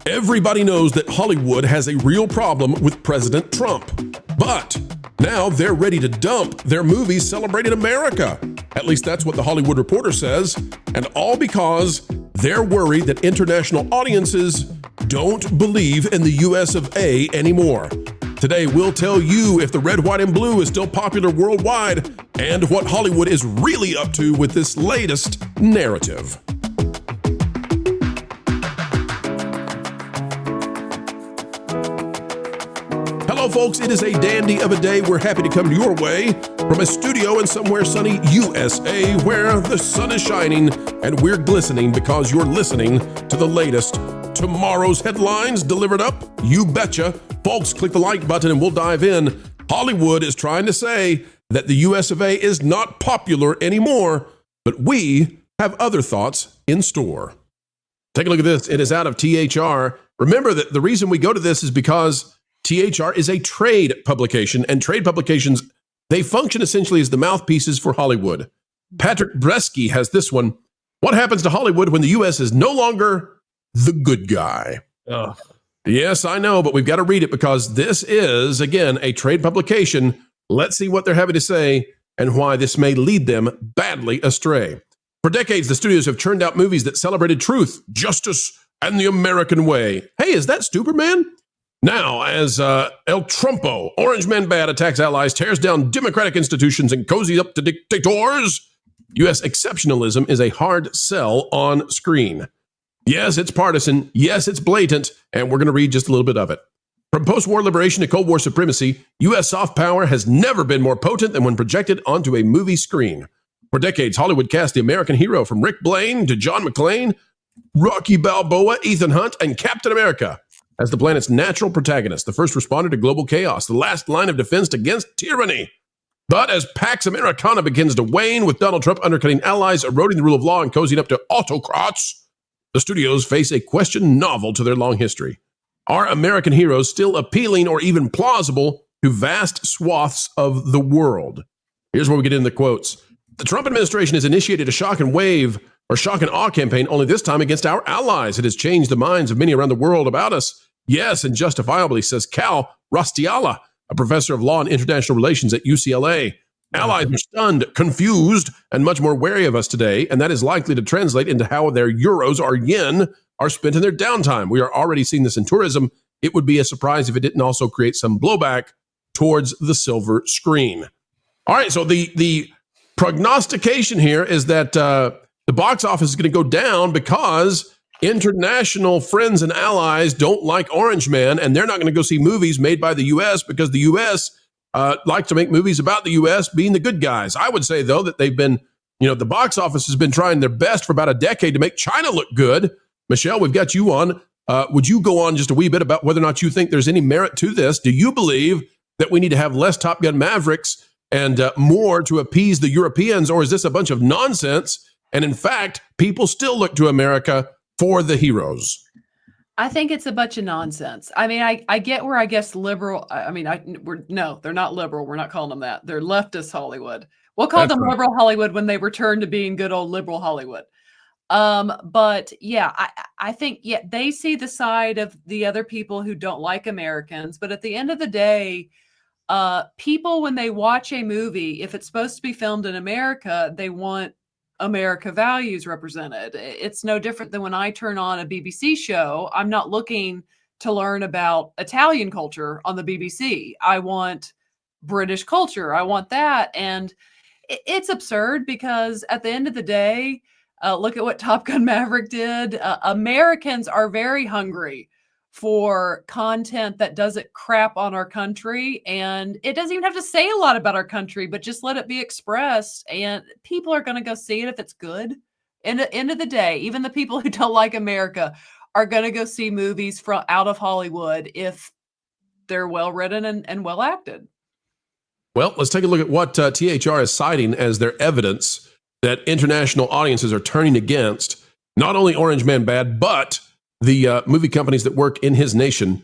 Everybody knows that Hollywood has a real problem with President Trump. But now they're ready to dump their movies celebrating America. At least that's what The Hollywood Reporter says. And all because they're worried that international audiences don't believe in the US of A anymore. Today, we'll tell you if the red, white, and blue is still popular worldwide and what Hollywood is really up to with this latest narrative. Hello, folks. It is a dandy of a day. We're happy to come your way from a studio in somewhere sunny USA where the sun is shining and we're glistening because you're listening to the latest tomorrow's headlines delivered up. You betcha. Folks, click the like button and we'll dive in. Hollywood is trying to say that the US of A is not popular anymore, but we have other thoughts in store. Take a look at this. It is out of THR. Remember that the reason we go to this is because THR is a trade publication, and trade publications, they function essentially as the mouthpieces for Hollywood. Patrick Bresky has this one. What happens to Hollywood when the U.S. is no longer the good guy? Oh. Yes, I know, but we've got to read it because this is, again, a trade publication. Let's see what they're having to say and why this may lead them badly astray. For decades, the studios have churned out movies that celebrated truth, justice, and the American way. Hey, is that Superman? Now, as El Trumpo, Orange Man Bad, attacks allies, tears down democratic institutions, and cozies up to dictators, U.S. exceptionalism is a hard sell on screen. Yes, it's partisan. Yes, it's blatant. And we're going to read just a little bit of it. From post-war liberation to Cold War supremacy, U.S. soft power has never been more potent than when projected onto a movie screen. For decades, Hollywood cast the American hero from Rick Blaine to John McClane, Rocky Balboa, Ethan Hunt, and Captain America as the planet's natural protagonist, the first responder to global chaos, the last line of defense against tyranny. But as Pax Americana begins to wane, with Donald Trump undercutting allies, eroding the rule of law, and cozying up to autocrats, the studios face a question novel to their long history. Are American heroes still appealing or even plausible to vast swaths of the world? Here's where we get into the quotes. The Trump administration has initiated a shock and awe campaign, only this time against our allies. It has changed the minds of many around the world about us. Yes, and justifiably, says Cal Rastiala, a professor of law and international relations at UCLA. Allies are stunned, confused, and much more wary of us today, and that is likely to translate into how their euros or yen are spent in their downtime. We are already seeing this in tourism. It would be a surprise if it didn't also create some blowback towards the silver screen. All right, so the prognostication here is that the box office is going to go down because international friends and allies don't like Orange Man, and they're not going to go see movies made by the U.S. because the U.S. Like to make movies about the U.S. being the good guys. I would say, though, that they've been, the box office has been trying their best for about a decade to make China look good. Michelle, we've got you on. Would you go on just a wee bit about whether or not you think there's any merit to this? Do you believe that we need to have less Top Gun Mavericks and more to appease the Europeans, or is this a bunch of nonsense? And in fact, people still look to America for the heroes. I think it's a bunch of nonsense. I mean, I get where I guess liberal. No, they're not liberal. We're not calling them that. They're leftist Hollywood. We'll call them liberal Hollywood when they return to being good old liberal Hollywood. But yeah, I think they see the side of the other people who don't like Americans. But at the end of the day, people, when they watch a movie, if it's supposed to be filmed in America, they want America values represented. It's no different than when I turn on a BBC show. I'm not looking to learn about Italian culture on the BBC. I want British culture. I want that. And it's absurd because at the end of the day, look at what Top Gun Maverick did. Americans are very hungry for content that doesn't crap on our country. And it doesn't even have to say a lot about our country, but just let it be expressed. And people are going to go see it if it's good. In the end of the day, even the people who don't like America are going to go see movies from out of Hollywood if they're well written and well acted. Well, let's take a look at what THR is citing as their evidence that international audiences are turning against not only Orange Man Bad, but the movie companies that work in his nation.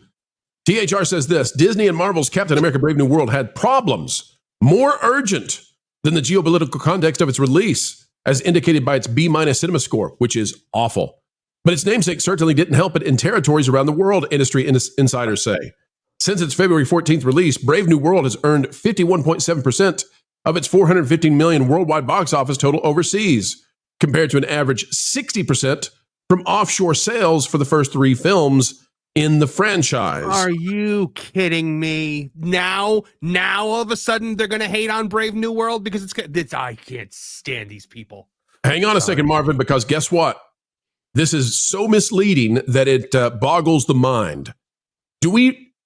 THR says this: Disney and Marvel's Captain America Brave New World had problems more urgent than the geopolitical context of its release, as indicated by its B- cinema score, which is awful. But its namesake certainly didn't help it in territories around the world, industry insiders say. Since its February 14th release, Brave New World has earned 51.7% of its $415 million worldwide box office total overseas, compared to an average 60% from offshore sales for the first 3 films in the franchise. Are you kidding me? Now all of a sudden they're going to hate on Brave New World because it's I can't stand these people. Hang on a second, Marvin, because guess what? This is so misleading that it boggles the mind.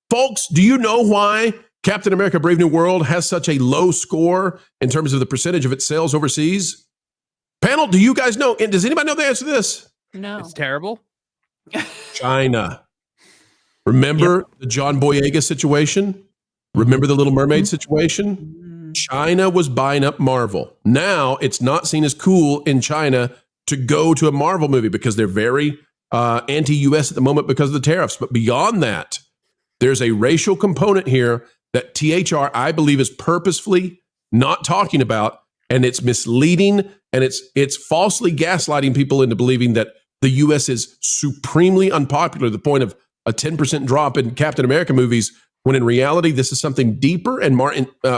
Folks, do you know why Captain America Brave New World has such a low score in terms of the percentage of its sales overseas? Panel, do you guys know? And does anybody know the answer to this? No. It's terrible. China. Remember the John Boyega situation? Remember the Little Mermaid situation? China was buying up Marvel. Now it's not seen as cool in China to go to a Marvel movie because they're very anti-US at the moment because of the tariffs. But beyond that, there's a racial component here that THR, I believe, is purposefully not talking about, and it's misleading, and it's falsely gaslighting people into believing that the US is supremely unpopular to the point of a 10% drop in Captain America movies, when in reality, this is something deeper and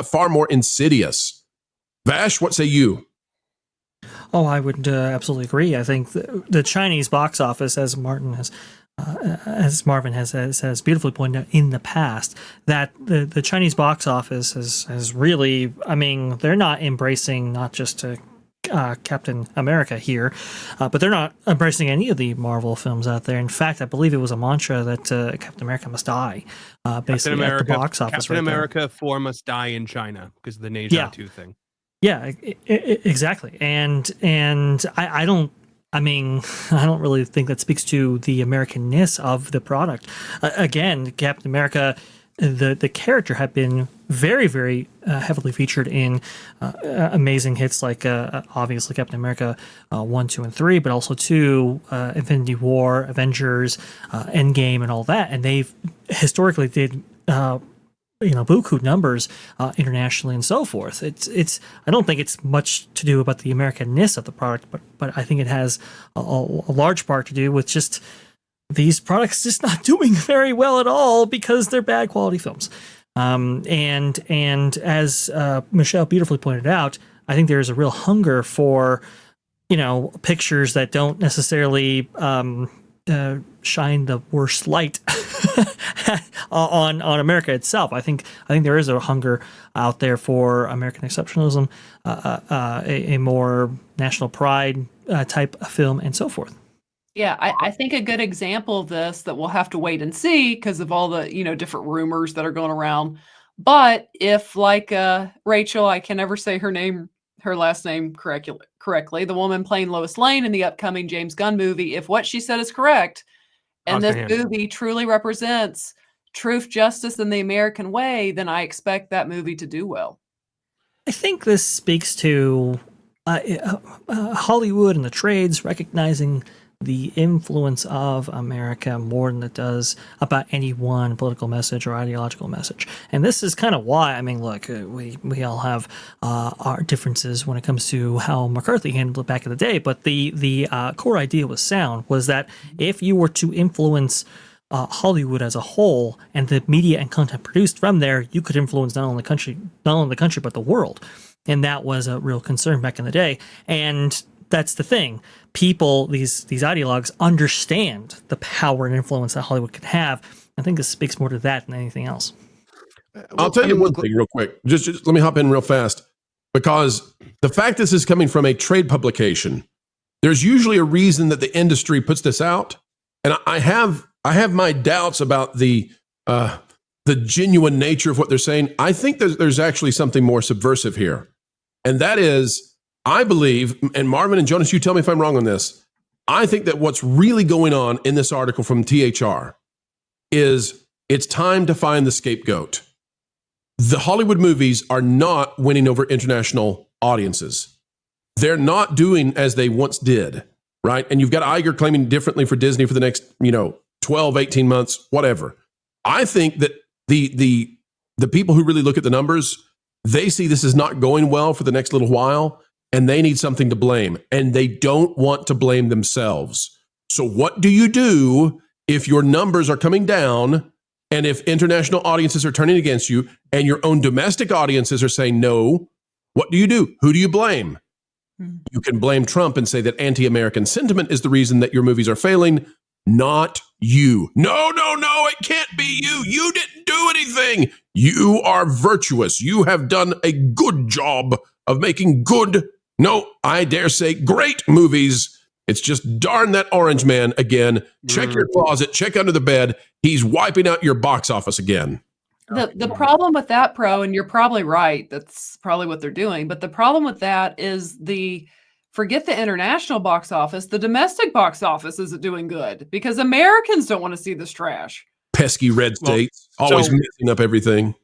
far more insidious. Vash, what say you? Oh, I would absolutely agree. I think the Chinese box office, as Marvin has beautifully pointed out in the past, that the Chinese box office has really, I mean, they're not embracing not just Captain America here, but they're not embracing any of the Marvel films out there. In fact, I believe it was a mantra that Captain America must die, basically at the box office. Captain America 4 must die in China because of the Ne Zha 2 thing. Yeah, exactly. And I don't really think that speaks to the Americanness of the product. Again, Captain America, the character had been very, very heavily featured in amazing hits like obviously Captain America 1, 2, and 3, but also 2, Infinity War, Avengers, Endgame, and all that. And they've historically did buku numbers internationally and so forth. It's I don't think it's much to do about the Americanness of the product, but I think it has a large part to do with just these products just not doing very well at all because they're bad quality films. And as Michelle beautifully pointed out, I think there's a real hunger for pictures that don't necessarily shine the worst light on America itself. I think there is a hunger out there for American exceptionalism, a more national pride type of film, and so forth. Yeah, I think a good example of this that we'll have to wait and see because of all the different rumors that are going around. But if like Rachel, I can never say her last name correctly, the woman playing Lois Lane in the upcoming James Gunn movie, if what she said is correct, and this movie truly represents truth, justice, and the American way, then I expect that movie to do well. I think this speaks to Hollywood and the trades recognizing the influence of America more than it does about any one political message or ideological message. And this is kind of why, I mean, look, we all have our differences when it comes to how McCarthy handled it back in the day, but the core idea was sound, was that if you were to influence Hollywood as a whole and the media and content produced from there, you could influence not only the country, but the world. And that was a real concern back in the day. And that's the thing. People, these ideologues, understand the power and influence that Hollywood can have. I think this speaks more to that than anything else. I'll tell you one thing real quick. Just let me hop in real fast. Because the fact this is coming from a trade publication, there's usually a reason that the industry puts this out. And I have my doubts about the genuine nature of what they're saying. I think there's actually something more subversive here. And that is, I believe, and Marvin and Jonas, you tell me if I'm wrong on this, I think that what's really going on in this article from THR is it's time to find the scapegoat. The Hollywood movies are not winning over international audiences. They're not doing as they once did, right? And you've got Iger claiming differently for Disney for the next, 12, 18 months, whatever. I think that the people who really look at the numbers, they see this is not going well for the next little while, and they need something to blame, and they don't want to blame themselves. So what do you do if your numbers are coming down and if international audiences are turning against you and your own domestic audiences are saying no? What do you do? Who do you blame? You can blame Trump and say that anti-American sentiment is the reason that your movies are failing, not you. No, it can't be you. You didn't do anything. You are virtuous. You have done a good job of making good, no, I dare say great movies. It's just darn that Orange Man again. Check your closet, check under the bed. He's wiping out your box office again. The problem with that, Pro, and you're probably right, that's probably what they're doing, but the problem with that is forget the international box office, the domestic box office isn't doing good because Americans don't want to see this trash. Pesky red states, always messing up everything.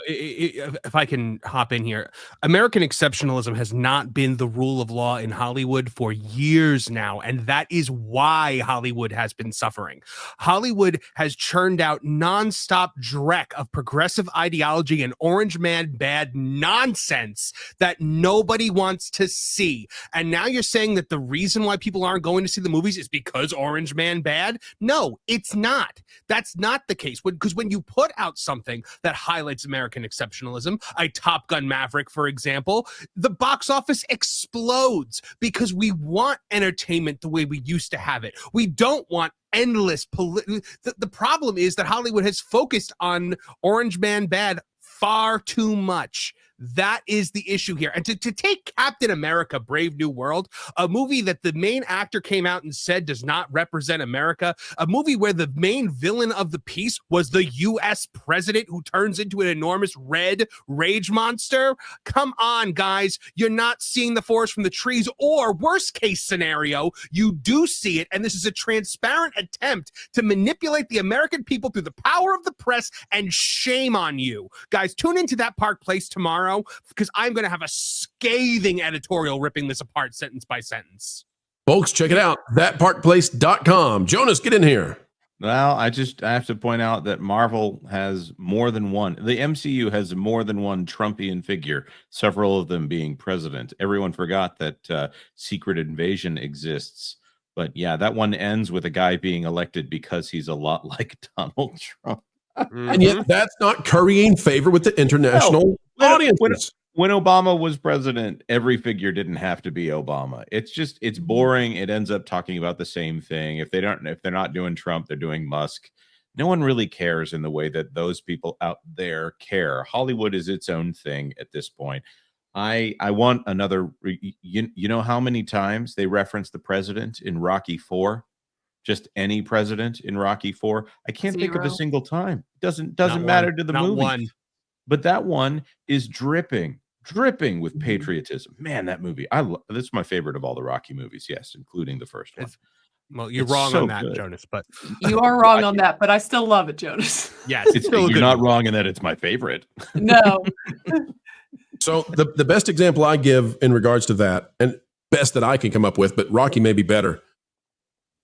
If I can hop in here, American exceptionalism has not been the rule of law in Hollywood for years now, and that is why Hollywood has been suffering. Hollywood has churned out nonstop dreck of progressive ideology and Orange Man bad nonsense that nobody wants to see. And now you're saying that the reason why people aren't going to see the movies is because Orange Man bad? No, it's not. That's not the case. Because when you put out something that highlights American exceptionalism, a Top Gun Maverick, for example, the box office explodes because we want entertainment the way we used to have it. We don't want endless the problem is that Hollywood has focused on Orange Man bad far too much. That is the issue here. And to take Captain America, Brave New World, a movie that the main actor came out and said does not represent America, a movie where the main villain of the piece was the U.S. president who turns into an enormous red rage monster. Come on, guys. You're not seeing the forest from the trees, or worst case scenario, you do see it, and this is a transparent attempt to manipulate the American people through the power of the press, and shame on you. Guys, tune into That Park Place tomorrow, because I'm going to have a scathing editorial ripping this apart sentence by sentence. Folks, check it out. Thatparkplace.com. Jonas, get in here. Well, I have to point out that Marvel has more than one. The MCU has more than one Trumpian figure, several of them being president. Everyone forgot that Secret Invasion exists. But yeah, that one ends with a guy being elected because he's a lot like Donald Trump. And yet that's not currying favor with the international audiences. When Obama was president, every figure didn't have to be Obama. It's boring. It ends up talking about the same thing. If they're not doing Trump, they're doing Musk. No one really cares in the way that those people out there care. Hollywood is its own thing at this point. I want another. You know how many times they reference the president in Rocky IV? Just any president in Rocky IV. I can't think of a single time. Doesn't matter to the movie. One. But that one is dripping with patriotism. Man, that movie. This is my favorite of all the Rocky movies. Yes, including the first one. Well, you're wrong on that, Jonas. But you are wrong on that. But I still love it, Jonas. Yes, you're not wrong in that it's my favorite. No. So the best example I give in regards to that, and best that I can come up with, but Rocky may be better.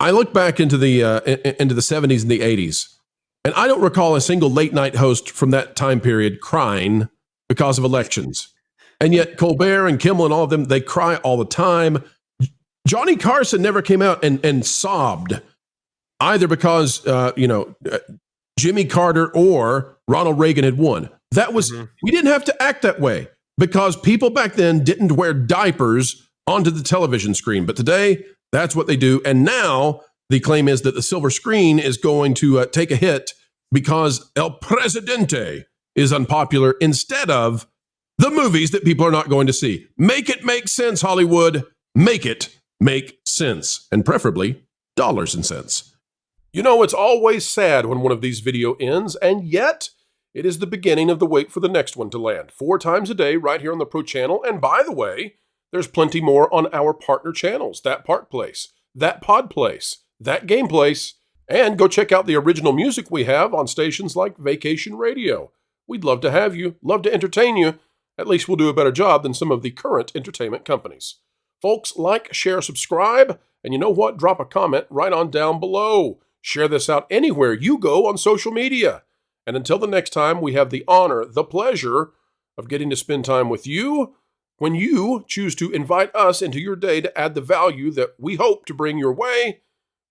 I look back into the 70s and the 80s, and I don't recall a single late night host from that time period crying because of elections. And yet Colbert and Kimmel and all of them, they cry all the time. Johnny Carson never came out and sobbed, either because Jimmy Carter or Ronald Reagan had won. That was we didn't have to act that way because people back then didn't wear diapers onto the television screen. But today, that's what they do. And now the claim is that the silver screen is going to take a hit because El Presidente is unpopular instead of the movies that people are not going to see. Make it make sense, Hollywood. Make it make sense. And preferably dollars and cents. You know, it's always sad when one of these video ends, and yet it is the beginning of the wait for the next one to land. 4 times a day right here on the Pro Channel. And by the way, there's plenty more on our partner channels, That Park Place, That Pod Place, That Game Place, and go check out the original music we have on stations like Vacation Radio. We'd love to have you, love to entertain you. At least we'll do a better job than some of the current entertainment companies. Folks, like, share, subscribe, and you know what? Drop a comment right on down below. Share this out anywhere you go on social media. And until the next time, we have the honor, the pleasure of getting to spend time with you when you choose to invite us into your day to add the value that we hope to bring your way.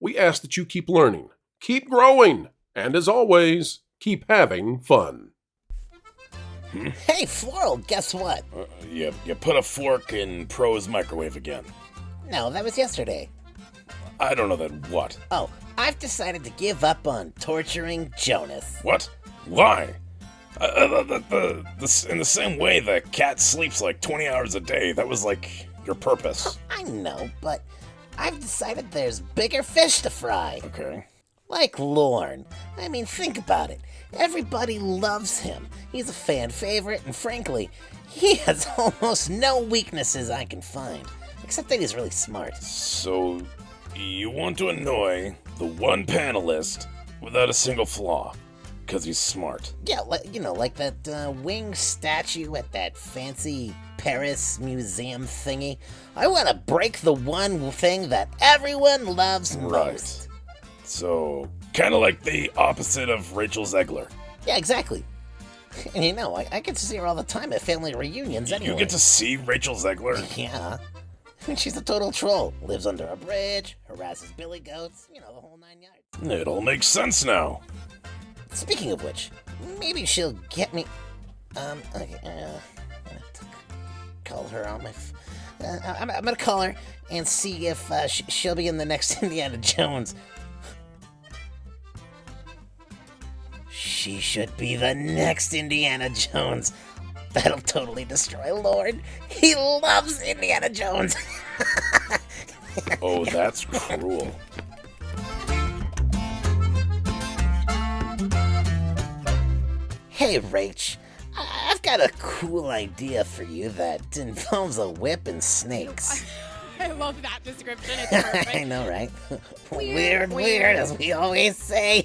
we ask that you keep learning, keep growing, and as always, keep having fun. Hey, Floral, guess what? You put a fork in Pro's microwave again. No, that was yesterday. I don't know that what. Oh, I've decided to give up on torturing Jonas. What? Why? In the same way the cat sleeps like 20 hours a day, that was like your purpose. I know, but I've decided there's bigger fish to fry. Okay. Like Lorne. I mean, think about it. Everybody loves him. He's a fan favorite, and frankly, he has almost no weaknesses I can find. Except that he's really smart. So, you want to annoy the one panelist without a single flaw, because he's smart. Yeah, like that winged statue at that fancy Paris museum thingy. I want to break the one thing that everyone loves most. So, kind of like the opposite of Rachel Zegler. Yeah, exactly. And I get to see her all the time at family reunions anyway. You get to see Rachel Zegler? Yeah. She's a total troll. Lives under a bridge, harasses billy goats, the whole 9 yards. It all makes sense now. Speaking of which, maybe she'll get me... Okay, call her on my... I'm gonna call her and see if she'll be in the next Indiana Jones. She should be the next Indiana Jones. That'll totally destroy Lord. He loves Indiana Jones. Oh, that's cruel. Hey, Rach. I've got a cool idea for you that involves a whip and snakes. I love that description. It's perfect. I know, right? Weird, as we always say.